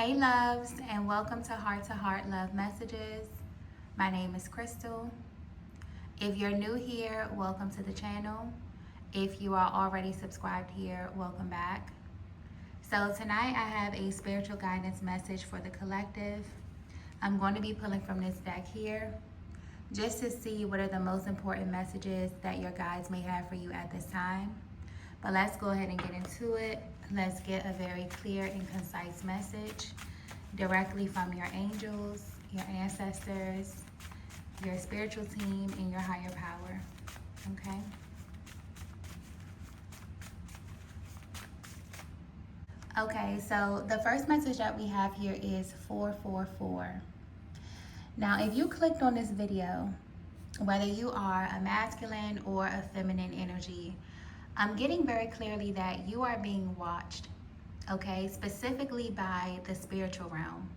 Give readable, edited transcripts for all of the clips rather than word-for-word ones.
Hey loves, and welcome to Heart Love Messages. My name is Crystal. If you're new here, welcome to the channel. If you are already subscribed here, welcome back. So tonight I have a spiritual guidance message for the collective. I'm going to be pulling from this deck here just to see what are the most important messages that your guides may have for you at this time. But let's go ahead and get into it. Let's get a very clear and concise message directly from your angels, your ancestors, your spiritual team, and your higher power. Okay? Okay, so the first message that we have here is 444. Now, if you clicked on this video, whether you are a masculine or a feminine energy, I'm getting very clearly that you are being watched, okay, specifically by the spiritual realm.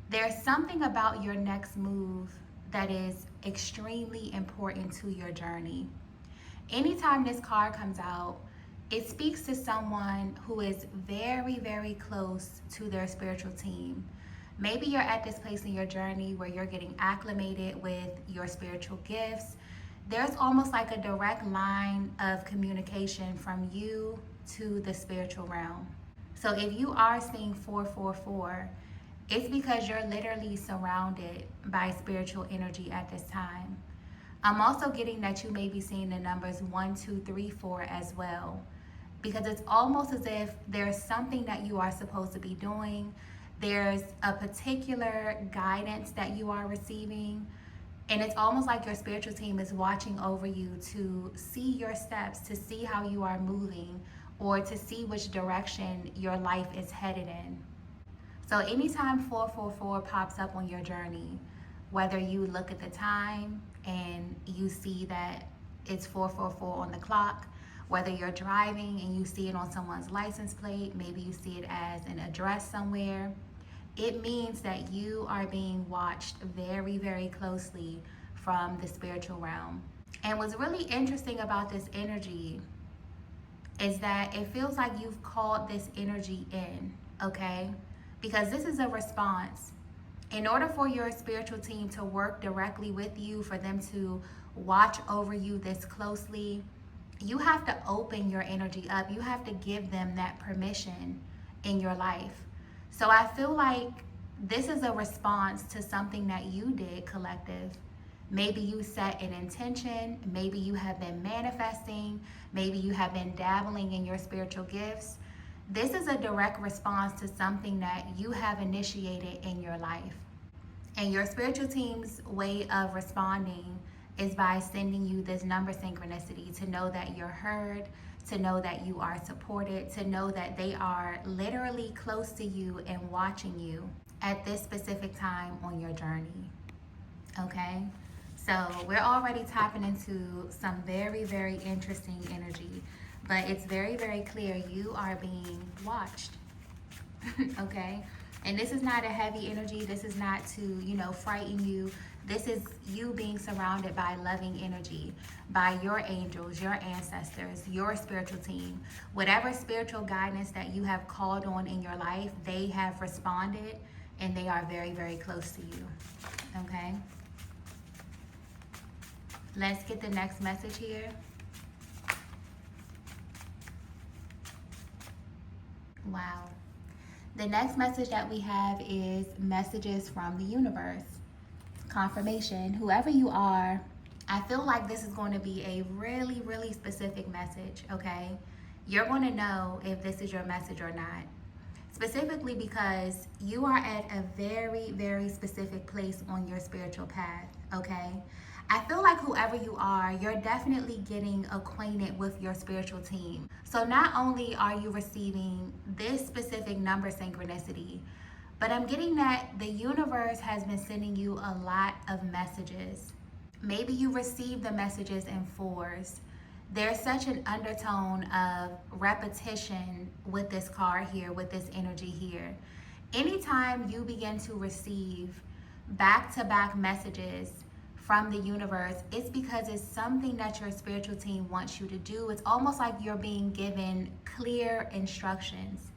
There's something about your next move that is extremely important to your journey. Anytime this card comes out, it speaks to someone who is very, very close to their spiritual team. Maybe you're at this place in your journey where you're getting acclimated with your spiritual gifts. There's almost like a direct line of communication from you to the spiritual realm. So if you are seeing 444, it's because you're literally surrounded by spiritual energy at this time. I'm also getting that you may be seeing the numbers 1, 2, 3, 4 as well, because it's almost as if there's something that you are supposed to be doing. There's a particular guidance that you are receiving. And it's almost like your spiritual team is watching over you to see your steps, to see how you are moving, or to see which direction your life is headed in. So anytime 444 pops up on your journey, whether you look at the time and you see that it's 444 on the clock, whether you're driving and you see it on someone's license plate, maybe you see it as an address somewhere, it means that you are being watched very, very closely from the spiritual realm. And what's really interesting about this energy is that it feels like you've called this energy in, okay? Because this is a response. In order for your spiritual team to work directly with you, for them to watch over you this closely, you have to open your energy up. You have to give them that permission in your life. So I feel like this is a response to something that you did, collective. Maybe you set an intention. Maybe you have been manifesting. Maybe you have been dabbling in your spiritual gifts. This is a direct response to something that you have initiated in your life. And your spiritual team's way of responding is by sending you this number synchronicity to know that you're heard, to know that you are supported, to know that they are literally close to you and watching you at this specific time on your journey. Okay? So we're already tapping into some very, very interesting energy, but it's very, very clear you are being watched. Okay? And this is not a heavy energy. This is not to, frighten you. This is you being surrounded by loving energy, by your angels, your ancestors, your spiritual team. Whatever spiritual guidance that you have called on in your life, they have responded and they are very, very close to you. Okay? Let's get the next message here. Wow. The next message that we have is messages from the universe. Confirmation. Whoever you are, I feel like this is going to be a really, really specific message, okay? You're going to know if this is your message or not. Specifically because you are at a very, very specific place on your spiritual path, okay? I feel like whoever you are, you're definitely getting acquainted with your spiritual team. So not only are you receiving this specific number synchronicity, but I'm getting that the universe has been sending you a lot of messages. Maybe you received the messages in fours. There's such an undertone of repetition with this card here, with this energy here. Anytime you begin to receive back-to-back messages from the universe, it's because it's something that your spiritual team wants you to do. It's almost like you're being given clear instructions.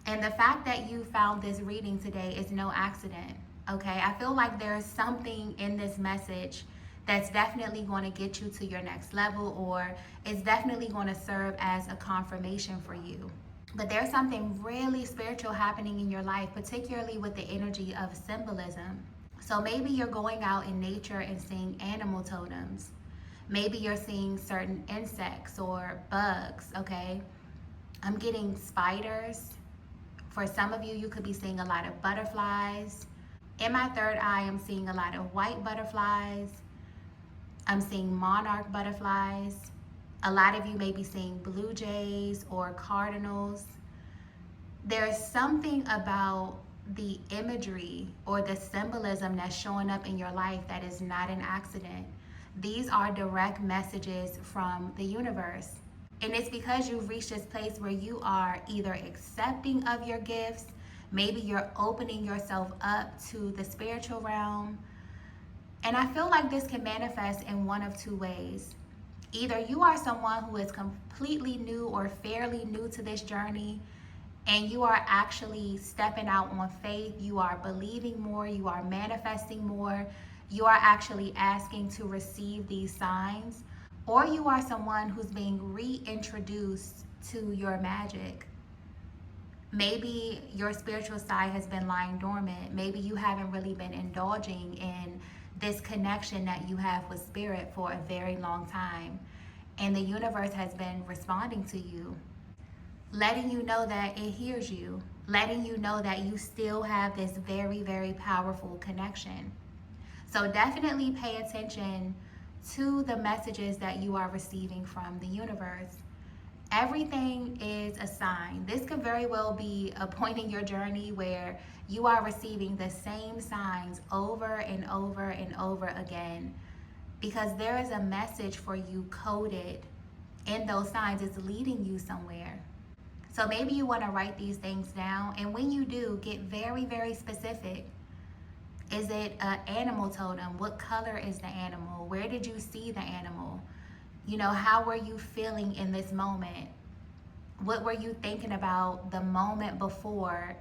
And the fact that you found this reading today is no accident, okay? I feel like there's something in this message that's definitely going to get you to your next level, or it's definitely going to serve as a confirmation for you. But there's something really spiritual happening in your life, particularly with the energy of symbolism. So maybe you're going out in nature and seeing animal totems. Maybe you're seeing certain insects or bugs, okay? I'm getting spiders. For some of you, you could be seeing a lot of butterflies. In my third eye, I'm seeing a lot of white butterflies. I'm seeing monarch butterflies. A lot of you may be seeing blue jays or cardinals. There's something about the imagery or the symbolism that's showing up in your life that is not an accident. These are direct messages from the universe. And it's because you've reached this place where you are either accepting of your gifts, maybe you're opening yourself up to the spiritual realm. And I feel like this can manifest in one of two ways. Either you are someone who is completely new or fairly new to this journey, and you are actually stepping out on faith, you are believing more, you are manifesting more, you are actually asking to receive these signs, or you are someone who's being reintroduced to your magic. Maybe your spiritual side has been lying dormant. Maybe you haven't really been indulging in this connection that you have with spirit for a very long time. And the universe has been responding to you, letting you know that it hears you, letting you know that you still have this very, very powerful connection. So definitely pay attention to the messages that you are receiving from the universe. Everything is a sign. This could very well be a point in your journey where you are receiving the same signs over and over and over again, because there is a message for you coded in those signs. It's leading you somewhere. So maybe you want to write these things down, and when you do, get very, very specific. Is it an animal totem? What color is the animal? Where did you see the animal? You know, how were you feeling in this moment? What were you thinking about the moment before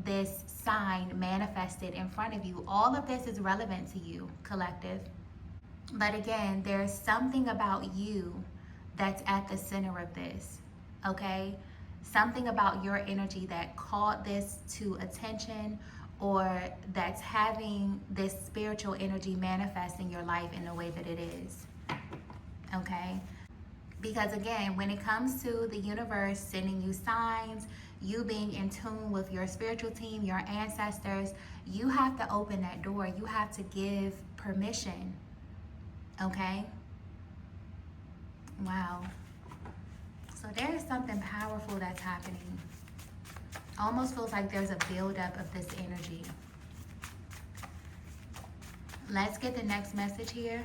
this sign manifested in front of you? All of this is relevant to you, collective. But again, there's something about you that's at the center of this, okay? Something about your energy that called this to attention, or that's having this spiritual energy manifest in your life in the way that it is, okay? Because again, when it comes to the universe sending you signs, you being in tune with your spiritual team, your ancestors, you have to open that door. You have to give permission, okay? Wow. So there is something powerful that's happening. Almost feels like there's a buildup of this energy. Let's get the next message here.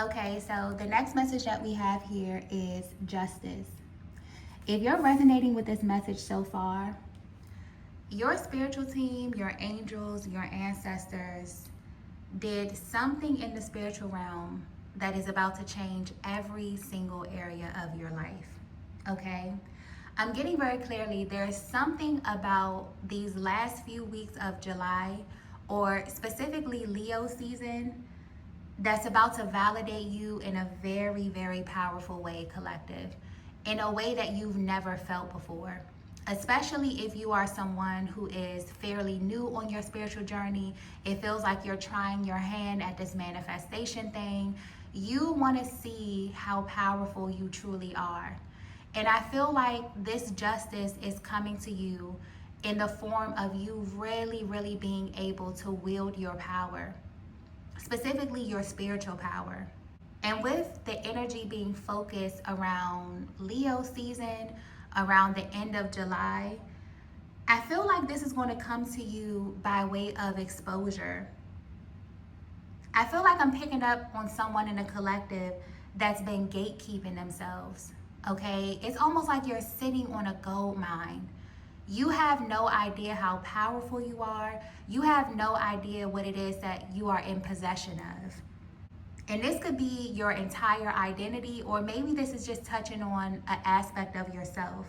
Okay, so the next message that we have here is justice. If you're resonating with this message so far, your spiritual team, your angels, your ancestors did something in the spiritual realm that is about to change every single area of your life, okay? I'm getting very clearly, there's something about these last few weeks of July, or specifically Leo season, that's about to validate you in a very, very powerful way, collective, in a way that you've never felt before. Especially if you are someone who is fairly new on your spiritual journey, it feels like you're trying your hand at this manifestation thing. You want to see how powerful you truly are. And I feel like this justice is coming to you in the form of you really, really being able to wield your power, specifically your spiritual power. And with the energy being focused around Leo season, around the end of July, I feel like this is going to come to you by way of exposure. I feel like I'm picking up on someone in a collective that's been gatekeeping themselves, okay? It's almost like you're sitting on a gold mine. You have no idea how powerful you are. You have no idea what it is that you are in possession of. And this could be your entire identity, or maybe this is just touching on an aspect of yourself.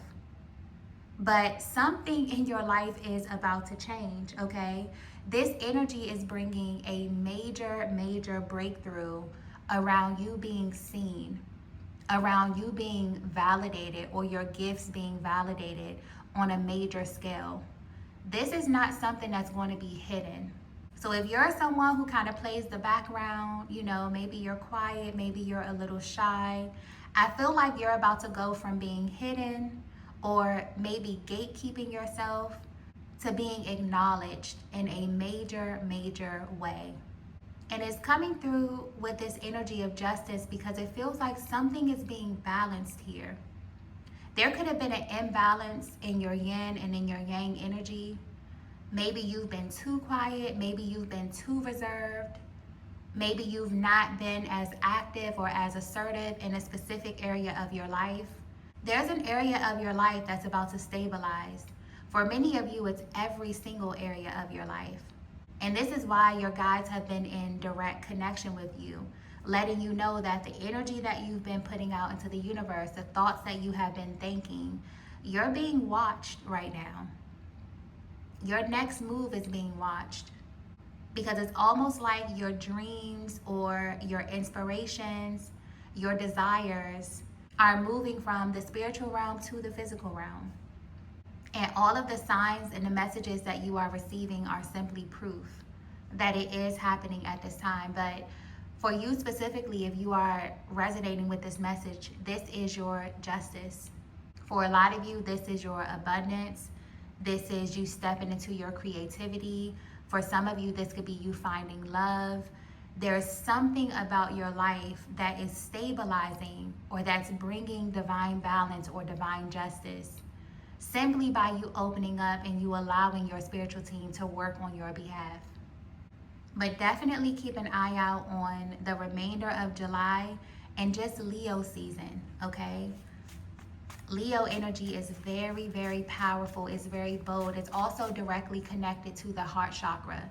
But something in your life is about to change, okay? This energy is bringing a major breakthrough around you being seen, around you being validated, or your gifts being validated on a major scale. This is not something that's going to be hidden. So if you're someone who kind of plays the background, you know, maybe you're quiet, maybe you're a little shy, I feel like you're about to go from being hidden or maybe gatekeeping yourself to being acknowledged in a major way. And it's coming through with this energy of justice because it feels like something is being balanced here. There could have been an imbalance in your yin and in your yang energy. Maybe you've been too quiet, maybe you've been too reserved, maybe you've not been as active or as assertive in a specific area of your life. There's an area of your life that's about to stabilize. For many of you, it's every single area of your life. And this is why your guides have been in direct connection with you, letting you know that the energy that you've been putting out into the universe, the thoughts that you have been thinking, you're being watched right now. Your next move is being watched because it's almost like your dreams or your inspirations, your desires are moving from the spiritual realm to the physical realm. And all of the signs and the messages that you are receiving are simply proof that it is happening at this time. But for you specifically, if you are resonating with this message, this is your justice. For a lot of you, this is your abundance. This is you stepping into your creativity. For some of you, this could be you finding love. There's something about your life that is stabilizing or that's bringing divine balance or divine justice simply by you opening up and you allowing your spiritual team to work on your behalf. But definitely keep an eye out on the remainder of July and just Leo season, okay? Leo energy is very powerful. It's very bold. It's also directly connected to the heart chakra.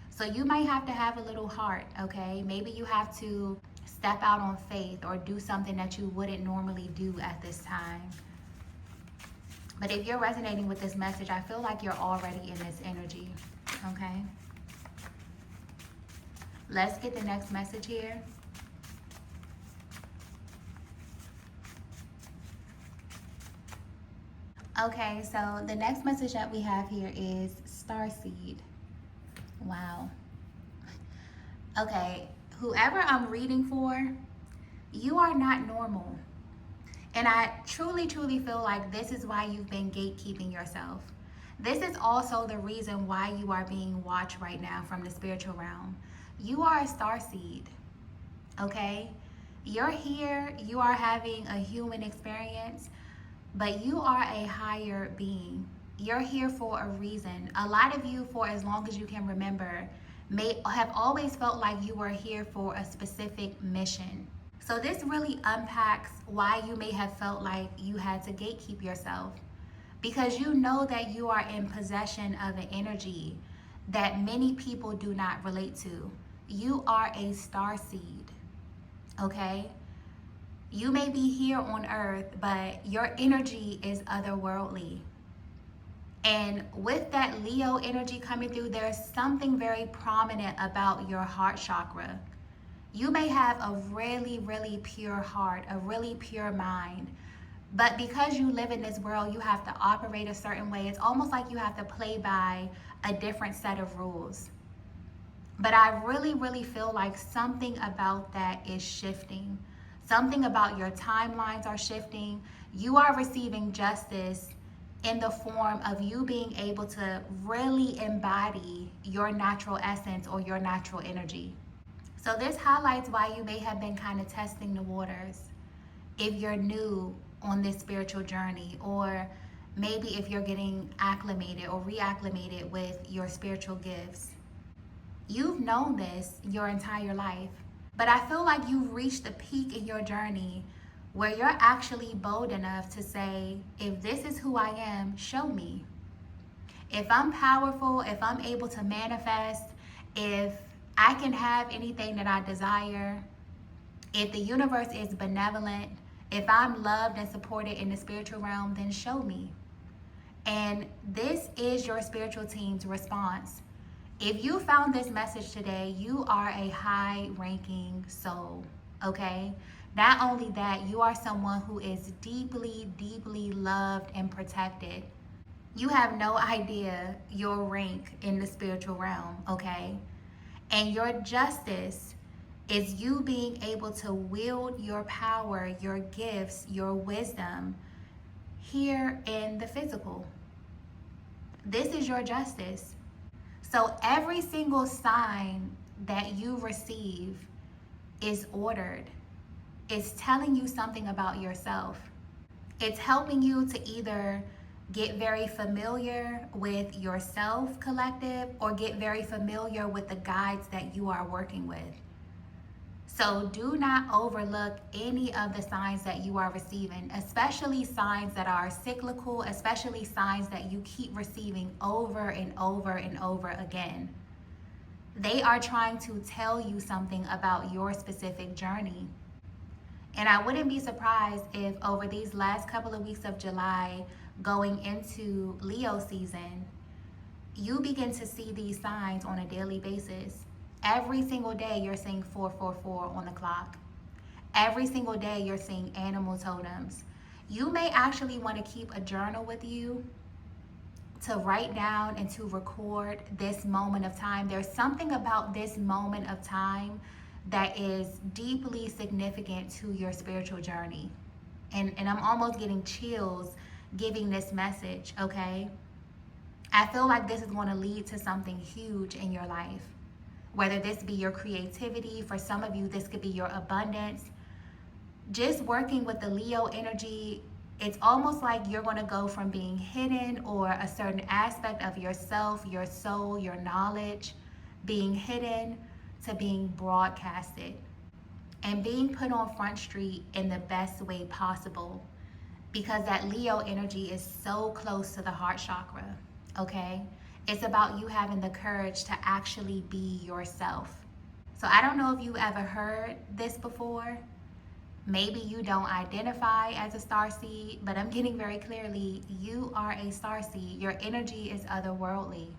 So you might have to have a little heart, okay? Maybe you have to step out on faith or do something that you wouldn't normally do at this time. But if you're resonating with this message, I feel like you're already in this energy, okay? Let's get the next message here. Okay, so the next message that we have here is Starseed. Wow. Okay, whoever I'm reading for, you are not normal. And I truly feel like this is why you've been gatekeeping yourself. This is also the reason why you are being watched right now from the spiritual realm. You are a starseed, okay? You're here, you are having a human experience, but you are a higher being. You're here for a reason. A lot of you, for as long as you can remember, may have always felt like you were here for a specific mission. So this really unpacks why you may have felt like you had to gatekeep yourself, because you know that you are in possession of an energy that many people do not relate to. You are a starseed, okay? You may be here on earth, but your energy is otherworldly. And with that Leo energy coming through, there's something very prominent about your heart chakra. You may have a really pure heart, a really pure mind, but because you live in this world, you have to operate a certain way. It's almost like you have to play by a different set of rules. But I really feel like something about that is shifting. Something about your timelines are shifting. You are receiving justice in the form of you being able to really embody your natural essence or your natural energy. So this highlights why you may have been kind of testing the waters if you're new on this spiritual journey, or maybe if you're getting acclimated or reacclimated with your spiritual gifts. You've known this your entire life, but I feel like you've reached the peak in your journey where you're actually bold enough to say, if this is who I am, show me. If I'm powerful, if I'm able to manifest, if I can have anything that I desire, If the universe is benevolent, if I'm loved and supported in the spiritual realm, then show me. And this is your spiritual team's response. If you found this message today, you are a high ranking soul, okay? Not only that, you are someone who is deeply, deeply loved and protected. You have no idea your rank in the spiritual realm, okay? And your justice is you being able to wield your power, your gifts, your wisdom here in the physical. This is your justice. So every single sign that you receive is ordered. It's telling you something about yourself. It's helping you to either get very familiar with yourself, collective, or get very familiar with the guides that you are working with. So do not overlook any of the signs that you are receiving, especially signs that are cyclical, especially signs that you keep receiving over and over and over again. They are trying to tell you something about your specific journey. And I wouldn't be surprised if over these last couple of weeks of July, going into Leo season, you begin to see these signs on a daily basis. Every single day you're seeing 444 on the clock. Every single day you're seeing animal totems. You may actually want to keep a journal with you to write down and to record this moment of time. There's something about this moment of time that is deeply significant to your spiritual journey. And I'm almost getting chills giving this message, okay? I feel like this is going to lead to something huge in your life. Whether this be your creativity, for some of you, this could be your abundance. Just working with the Leo energy, it's almost like you're going to go from being hidden, or a certain aspect of yourself, your soul, your knowledge, being hidden, to being broadcasted and being put on Front Street in the best way possible, because that Leo energy is so close to the heart chakra, okay? It's about you having the courage to actually be yourself. So I don't know if you ever heard this before. Maybe you don't identify as a starseed, but I'm getting very clearly, you are a starseed. Your energy is otherworldly.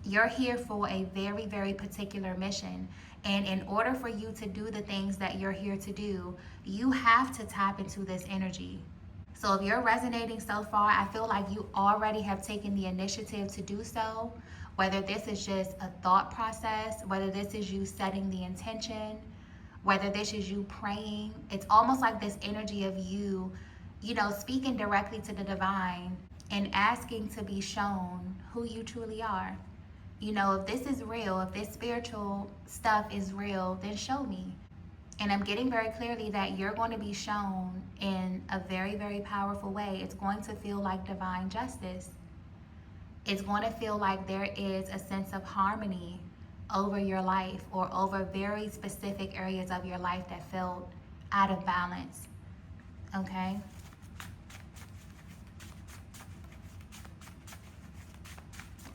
You're here for a very, very particular mission. And in order for you to do the things that you're here to do, you have to tap into this energy. So if you're resonating so far, I feel like you already have taken the initiative to do so. Whether this is just a thought process, whether this is you setting the intention, whether this is you praying, it's almost like this energy of you, speaking directly to the divine and asking to be shown who you truly are. If this is real, if this spiritual stuff is real, then show me. And I'm getting very clearly that you're going to be shown in a very, very powerful way. It's going to feel like divine justice. It's going to feel like there is a sense of harmony over your life, or over very specific areas of your life that felt out of balance. Okay?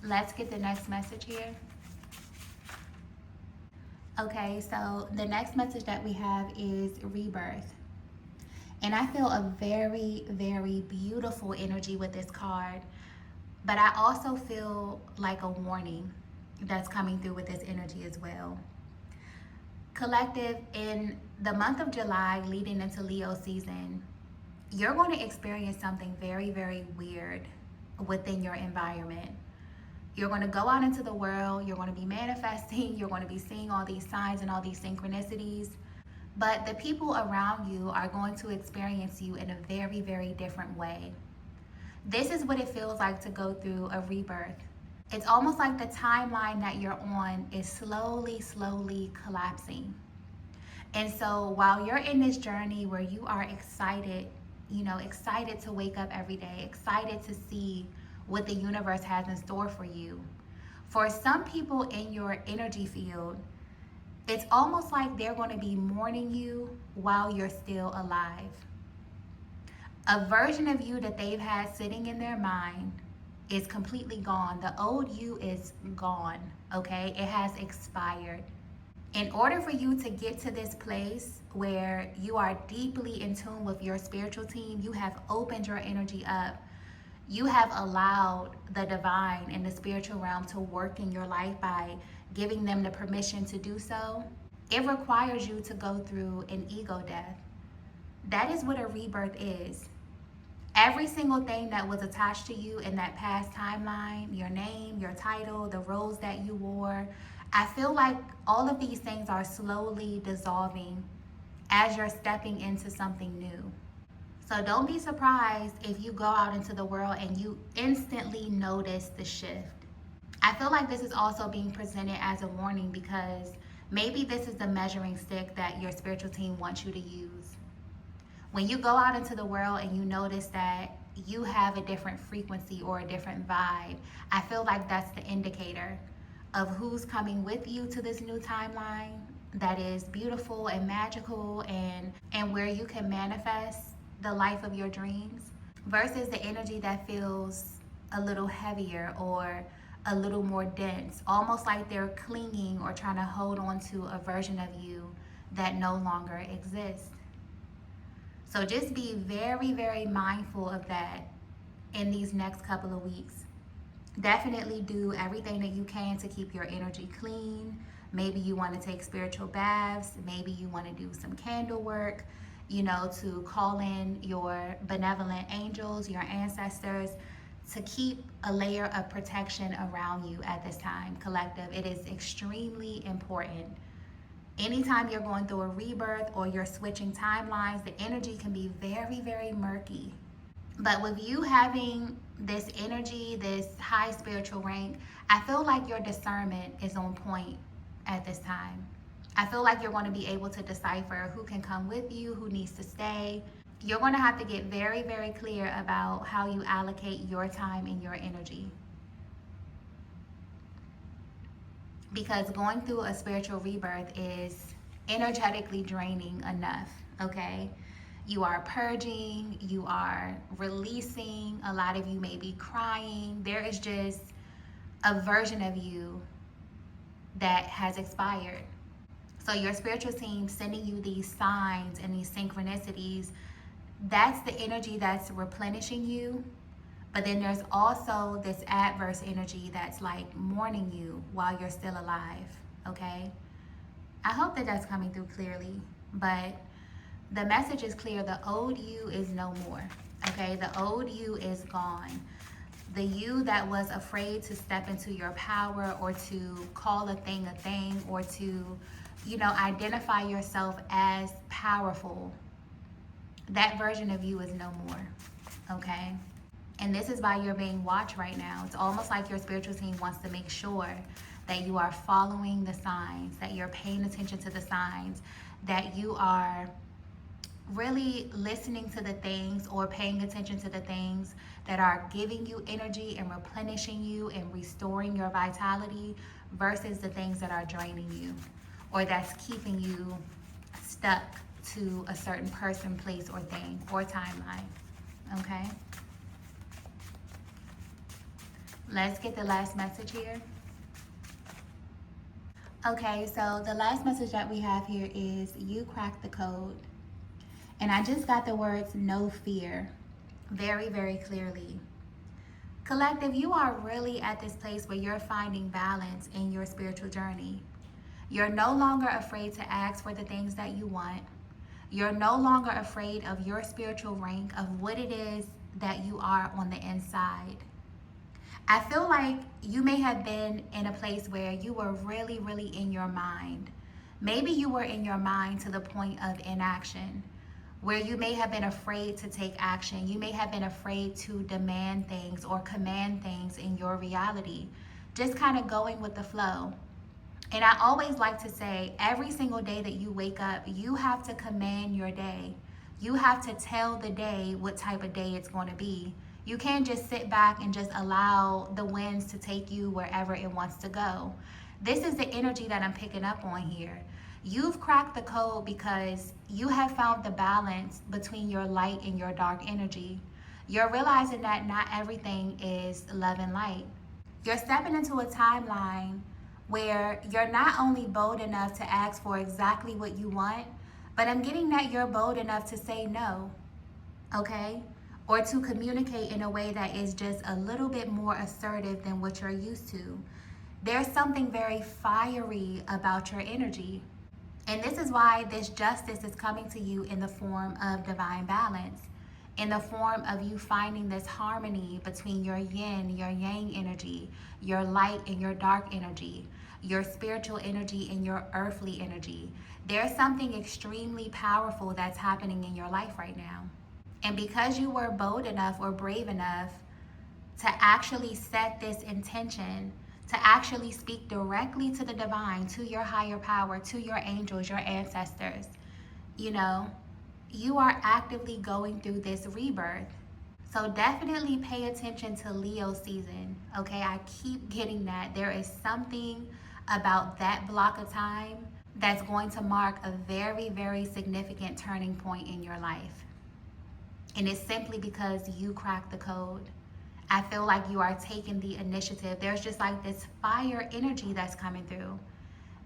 Let's get the next message here. Okay, so the next message that we have is rebirth. And I feel a very, very beautiful energy with this card. But I also feel like a warning that's coming through with this energy as well. Collective, in the month of July leading into Leo season, you're going to experience something very, very weird within your environment. You're going to go out into the world, you're going to be manifesting, you're going to be seeing all these signs and all these synchronicities, but the people around you are going to experience you in a very, very different way. This is what it feels like to go through a rebirth. It's almost like the timeline that you're on is slowly, slowly collapsing. And so while you're in this journey where you are excited, excited to wake up every day, excited to see what the universe has in store for you. For some people in your energy field, it's almost like they're going to be mourning you while you're still alive. A version of you that they've had sitting in their mind is completely gone. The old you is gone, okay? It has expired. In order for you to get to this place where you are deeply in tune with your spiritual team, you have opened your energy up. You have allowed the divine and the spiritual realm to work in your life by giving them the permission to do so. It requires you to go through an ego death. That is what a rebirth is. Every single thing that was attached to you in that past timeline, your name, your title, the roles that you wore, I feel like all of these things are slowly dissolving as you're stepping into something new. So don't be surprised if you go out into the world and you instantly notice the shift. I feel like this is also being presented as a warning because maybe this is the measuring stick that your spiritual team wants you to use. When you go out into the world and you notice that you have a different frequency or a different vibe, I feel like that's the indicator of who's coming with you to this new timeline that is beautiful and magical, and where you can manifest the life of your dreams, versus the energy that feels a little heavier or a little more dense, almost like they're clinging or trying to hold on to a version of you that no longer exists. So just be very, very mindful of that in these next couple of weeks. Definitely do everything that you can to keep your energy clean. Maybe you want to take spiritual baths. Maybe you want to do some candle work, to call in your benevolent angels, your ancestors, to keep a layer of protection around you at this time, collective. It is extremely important. Anytime you're going through a rebirth or you're switching timelines, the energy can be very, very murky. But with you having this energy, this high spiritual rank, I feel like your discernment is on point at this time. I feel like you're going to be able to decipher who can come with you, who needs to stay. You're going to have to get very, very clear about how you allocate your time and your energy. Because going through a spiritual rebirth is energetically draining enough, okay? You are purging, you are releasing, a lot of you may be crying. There is just a version of you that has expired. So your spiritual team sending you these signs and these synchronicities, that's the energy that's replenishing you. But then there's also this adverse energy that's like mourning you while you're still alive, okay? I hope that that's coming through clearly, but the message is clear. The old you is no more, okay? The old you is gone. The you that was afraid to step into your power or to call a thing, or to, identify yourself as powerful, that version of you is no more, okay? And this is why you're being watched right now. It's almost like your spiritual team wants to make sure that you are following the signs, that you're paying attention to the signs, that you are really listening to the things or paying attention to the things that are giving you energy and replenishing you and restoring your vitality, versus the things that are draining you or that's keeping you stuck to a certain person, place, or thing, or timeline, okay? Let's get the last message here. Okay, so the last message that we have here is you cracked the code. And I just got the words no fear very, very clearly. Collective, you are really at this place where you're finding balance in your spiritual journey. You're no longer afraid to ask for the things that you want. You're no longer afraid of your spiritual rank, of what it is that you are on the inside. I feel like you may have been in a place where you were really, really in your mind. Maybe you were in your mind to the point of inaction, where you may have been afraid to take action. You may have been afraid to demand things or command things in your reality, just kind of going with the flow. And I always like to say, every single day that you wake up, you have to command your day. You have to tell the day what type of day it's going to be. You can't just sit back and just allow the winds to take you wherever it wants to go. This is the energy that I'm picking up on here. You've cracked the code because you have found the balance between your light and your dark energy. You're realizing that not everything is love and light. You're stepping into a timeline where you're not only bold enough to ask for exactly what you want, but I'm getting that you're bold enough to say no, okay? Or to communicate in a way that is just a little bit more assertive than what you're used to. There's something very fiery about your energy. And this is why this justice is coming to you in the form of divine balance, in the form of you finding this harmony between your yin, your yang energy, your light and your dark energy, your spiritual energy and your earthly energy. There's something extremely powerful that's happening in your life right now. And because you were bold enough or brave enough to actually set this intention, to actually speak directly to the divine, to your higher power, to your angels, your ancestors, you know, you are actively going through this rebirth. So definitely pay attention to Leo season, okay? I keep getting that. There is something about that block of time that's going to mark a very, very significant turning point in your life. And it's simply because you cracked the code. I feel like you are taking the initiative. There's just like this fire energy that's coming through.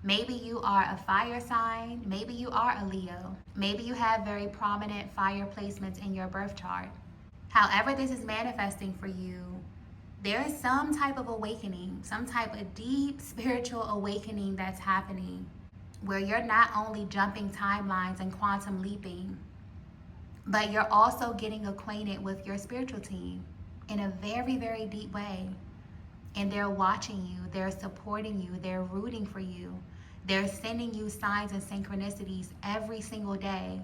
Maybe you are a fire sign. Maybe you are a Leo. Maybe you have very prominent fire placements in your birth chart. However this is manifesting for you, there is some type of awakening, some type of deep spiritual awakening that's happening where you're not only jumping timelines and quantum leaping, but you're also getting acquainted with your spiritual team in a very, very deep way. And they're watching you, they're supporting you, they're rooting for you. They're sending you signs and synchronicities every single day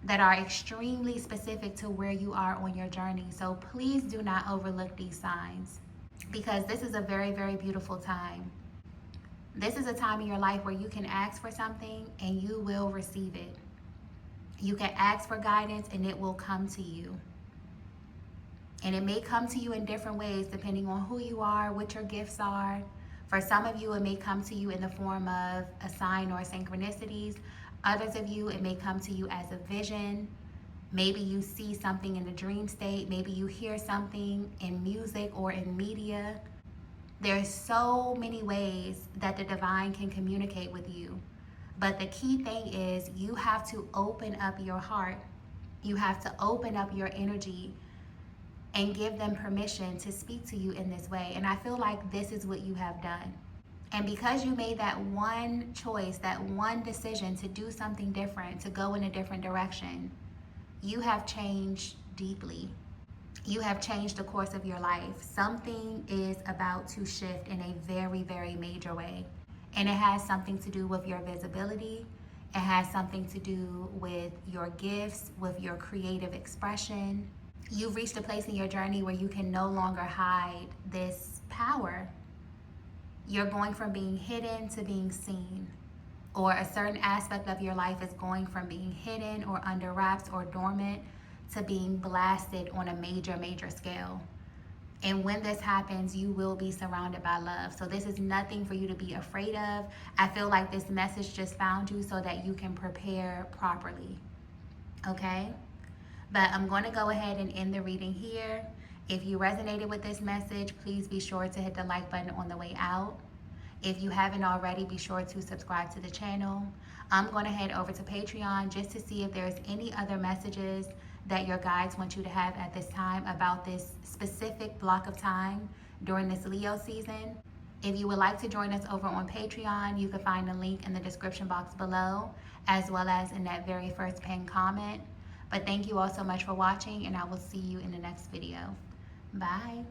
that are extremely specific to where you are on your journey. So please do not overlook these signs, because this is a very, very beautiful time. This is a time in your life where you can ask for something and you will receive it. You can ask for guidance and it will come to you. And it may come to you in different ways depending on who you are, what your gifts are. For some of you, it may come to you in the form of a sign or synchronicities. Others of you, it may come to you as a vision. Maybe you see something in the dream state. Maybe you hear something in music or in media. There's so many ways that the divine can communicate with you. But the key thing is you have to open up your heart. You have to open up your energy and give them permission to speak to you in this way. And I feel like this is what you have done. And because you made that one choice, that one decision to do something different, to go in a different direction, you have changed deeply. You have changed the course of your life. Something is about to shift in a very, very major way. And it has something to do with your visibility. It has something to do with your gifts, with your creative expression. You've reached a place in your journey where you can no longer hide this power. You're going from being hidden to being seen, or a certain aspect of your life is going from being hidden or under wraps or dormant to being blasted on a major, major scale. And when this happens, you will be surrounded by love. So this is nothing for you to be afraid of. I feel like this message just found you so that you can prepare properly, okay? But I'm going to go ahead and end the reading here. If you resonated with this message, please be sure to hit the like button on the way out. If you haven't already, be sure to subscribe to the channel. I'm going to head over to Patreon just to see if there's any other messages that your guides want you to have at this time about this specific block of time during this Leo season. If you would like to join us over on Patreon, you can find the link in the description box below, as well as in that very first pinned comment. But thank you all so much for watching, and I will see you in the next video. Bye.